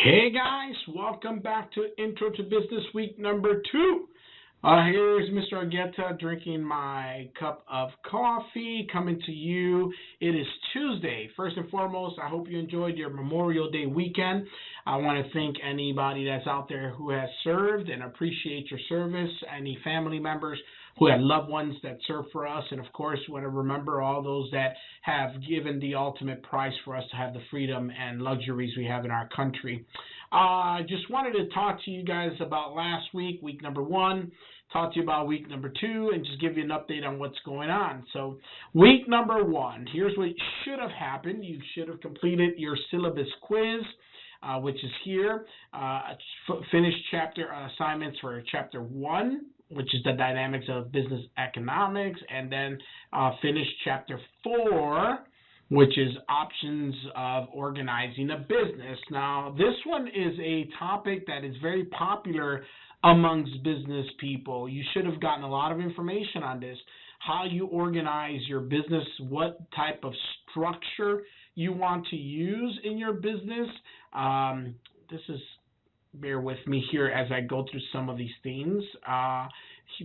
Hey guys, welcome back to Intro to Business week number 2. Here's Mr. Argueta drinking my cup of coffee, coming to you. It is Tuesday. First and foremost, I hope you enjoyed your Memorial Day weekend. I want to thank anybody that's out there who has served and appreciate your service, any family members who had loved ones that served for us, and of course, want to remember all those that have given the ultimate price for us to have the freedom and luxuries we have in our country. I just wanted to talk to you guys about last week, week number 1, talk to you about week number 2, and just give you an update on what's going on. So week number 1, here's what should have happened. You should have completed your syllabus quiz, which is here. Finished chapter assignments for chapter 1, which is the dynamics of business economics, and then finish chapter 4, which is options of organizing a business. Now, this one is a topic that is very popular amongst business people. You should have gotten a lot of information on this, how you organize your business, what type of structure you want to use in your business. Bear with me here as I go through some of these things.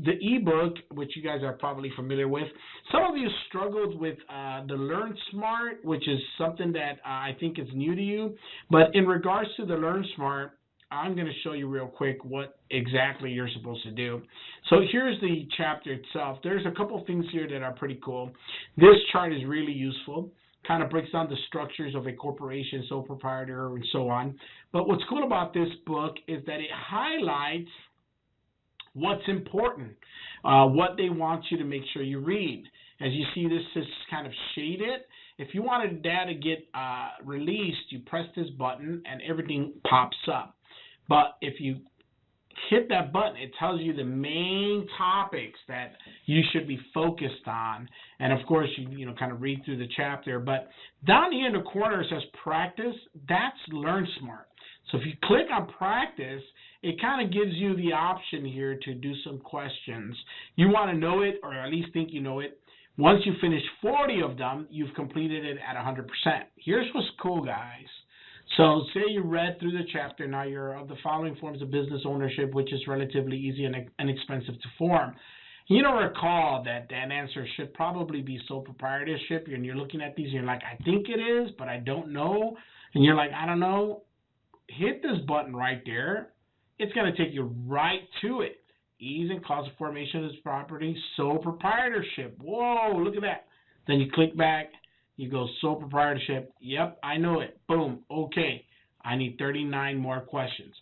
The ebook, which you guys are probably familiar with, some of you struggled with the Learn Smart, which is something that I think is new to you. But in regards to the Learn Smart, I'm going to show you real quick what exactly you're supposed to do. So here's the chapter itself. There's a couple things here that are pretty cool. This chart is really useful. Kind of breaks down the structures of a corporation, sole proprietor, and so on. But what's cool about this book is that it highlights what's important, what they want you to make sure you read. As you see, this is kind of shaded. If you wanted that to get released, you press this button and everything pops up. But if you hit that button, it tells you the main topics that you should be focused on. And of course, you kind of read through the chapter. But down here in the corner it says practice. That's Learn Smart. So if you click on practice, it kind of gives you the option here to do some questions. You want to know it, or at least think you know it. Once you finish 40 of them, you've completed it at 100%. Here's what's cool, guys. So say you read through the chapter. Now you're of the following forms of business ownership, which is relatively easy and inexpensive to form. You don't recall that answer should probably be sole proprietorship, and you're looking at these and you're like, I think it is, but I don't know. And you're like, I don't know. Hit this button right there. It's going to take you right to it. Ease and cause of formation of this property, sole proprietorship. Whoa, look at that. Then you click back. You go sole proprietorship. Yep, I know it. Boom. Okay. I need 39 more questions.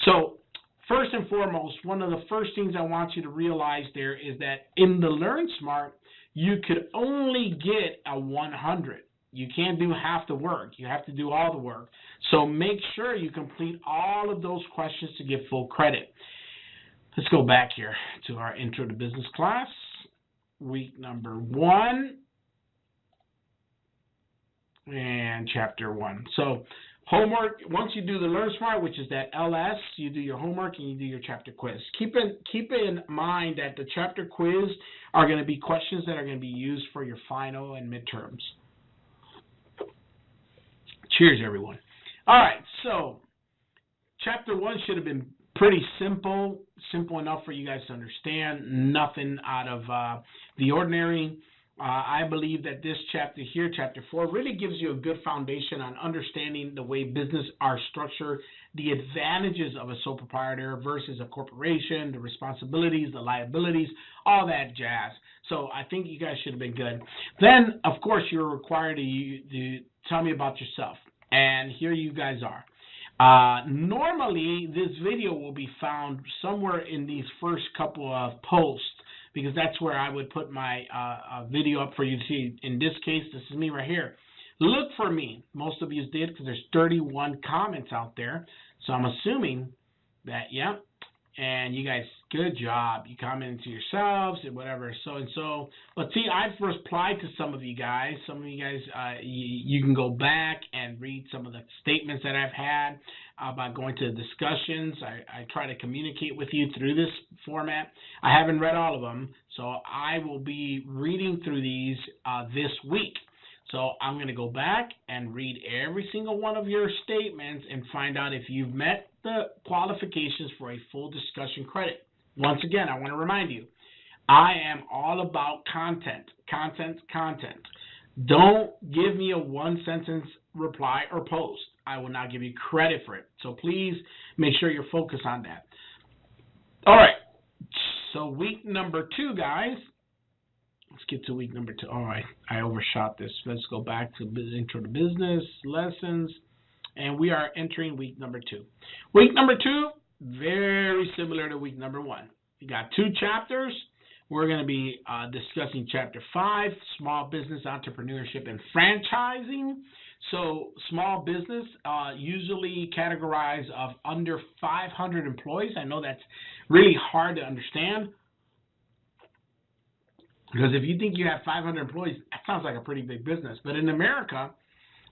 So first and foremost, one of the first things I want you to realize there is that in the Learn Smart, you could only get a 100. You can't do half the work. You have to do all the work. So make sure you complete all of those questions to get full credit. Let's go back here to our Intro to Business class, week number 1. And chapter 1. So homework, once you do the Learn Smart, which is that LS, you do your homework and you do your chapter quiz. Keep in mind that the chapter quiz are going to be questions that are going to be used for your final and midterms. Cheers, everyone. All right, so chapter 1 should have been pretty simple enough for you guys to understand, nothing out of the ordinary. I believe that this chapter here, chapter 4, really gives you a good foundation on understanding the way business are structured, the advantages of a sole proprietor versus a corporation, the responsibilities, the liabilities, all that jazz. So I think you guys should have been good. Then, of course, you're required to tell me about yourself. And here you guys are. Normally, this video will be found somewhere in these first couple of posts, because that's where I would put my video up for you to see. In this case, this is me right here. Look for me. Most of you did, because there's 31 comments out there. So I'm assuming that, yeah. And you guys, good job. You commented to yourselves and whatever, so-and-so. But see, I've replied to some of you guys. Some of you guys, you can go back and read some of the statements that I've had by going to discussions. I try to communicate with you through this format. I haven't read all of them, so I will be reading through these this week. So I'm going to go back and read every single one of your statements and find out if you've met the qualifications for a full discussion credit. Once again, I want to remind you, I am all about content. Don't give me a one-sentence reply or post. I will not give you credit for it. So please make sure you're focused on that. All right. So week number 2, guys. Let's get to week number 2. All right. I overshot this. Let's go back to intro to business, lessons, and we are entering week number 2. Week number 2, very similar to week number 1. We got 2 chapters. We're going to be discussing Chapter 5, Small Business Entrepreneurship and Franchising. So small business, usually categorized of under 500 employees. I know that's really hard to understand, because if you think you have 500 employees, that sounds like a pretty big business. But in America,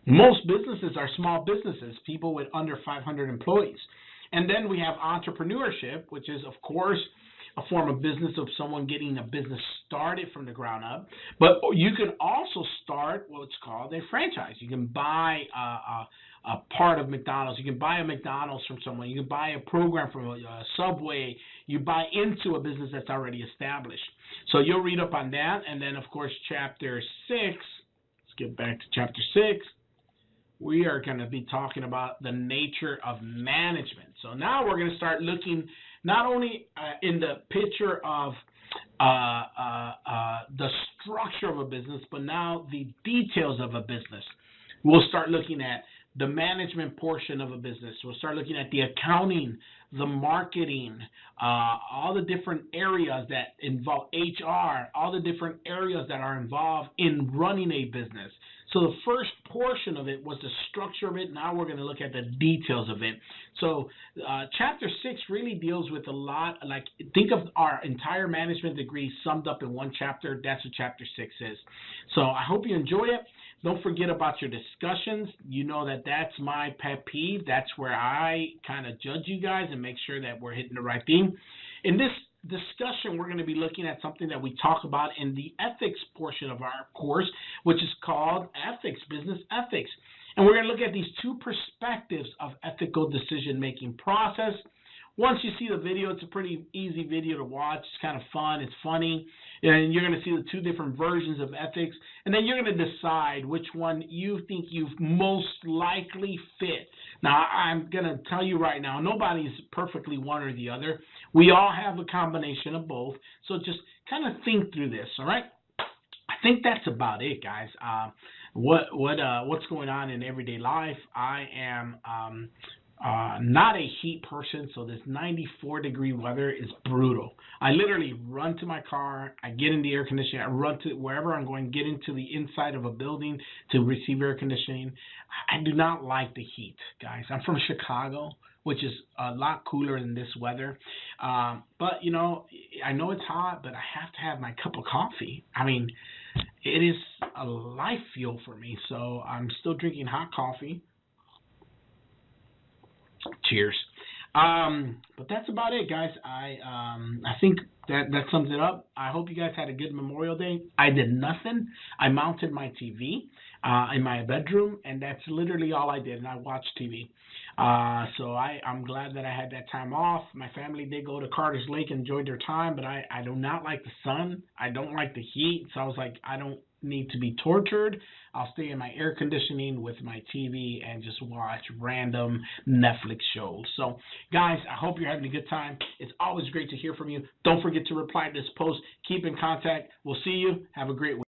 most businesses are small businesses, people with under 500 employees. And then we have entrepreneurship, which is, of course, a form of business of someone getting a business started from the ground up. But you can also start what's called a franchise. You can buy a part of McDonald's. You can buy a McDonald's from someone. You can buy a program from a Subway. You buy into a business that's already established. So you'll read up on that. And then, of course, Chapter 6, let's get back to Chapter 6. We are going to be talking about the nature of management. So now we're going to start looking not only in the picture of the structure of a business, but now the details of a business. We'll start looking at the management portion of a business. We'll start looking at the accounting, the marketing, all the different areas that involve HR, all the different areas that are involved in running a business. So the first portion of it was the structure of it. Now we're going to look at the details of it. So Chapter 6 really deals with a lot, like think of our entire management degree summed up in one chapter. That's what Chapter 6 is. So I hope you enjoy it. Don't forget about your discussions. You know that that's my pet peeve. That's where I kind of judge you guys and make sure that we're hitting the right theme. In this discussion, we're going to be looking at something that we talk about in the ethics portion of our course, which is called ethics, business ethics. And we're going to look at these 2 perspectives of ethical decision-making process. Once you see the video, it's a pretty easy video to watch. It's kind of fun. It's funny. And you're going to see the 2 different versions of ethics. And then you're going to decide which one you think you've most likely fit. Now, I'm going to tell you right now, nobody's perfectly one or the other. We all have a combination of both. So just kind of think through this, all right? I think that's about it, guys. What's going on in everyday life? I am not a heat person, so this 94-degree weather is brutal. I literally run to my car, I get in the air conditioning, I run to wherever I'm going, get into the inside of a building to receive air conditioning. I do not like the heat, guys. I'm from Chicago, which is a lot cooler than this weather. But, you know, I know it's hot, but I have to have my cup of coffee. I mean, it is a life fuel for me, so I'm still drinking hot coffee. Cheers. But that's about it, guys. I think that sums it up. I hope you guys had a good Memorial Day. I did nothing. I mounted my TV in my bedroom, and that's literally all I did, and I watched TV. So I'm glad that I had that time off. My family did go to Carter's Lake and enjoyed their time, but I do not like the sun. I don't like the heat, so I was like, I don't need to be tortured. I'll stay in my air conditioning with my TV and just watch random Netflix shows. So, guys, I hope you're having a good time. It's always great to hear from you. Don't forget to reply to this post. Keep in contact. We'll see you. Have a great week.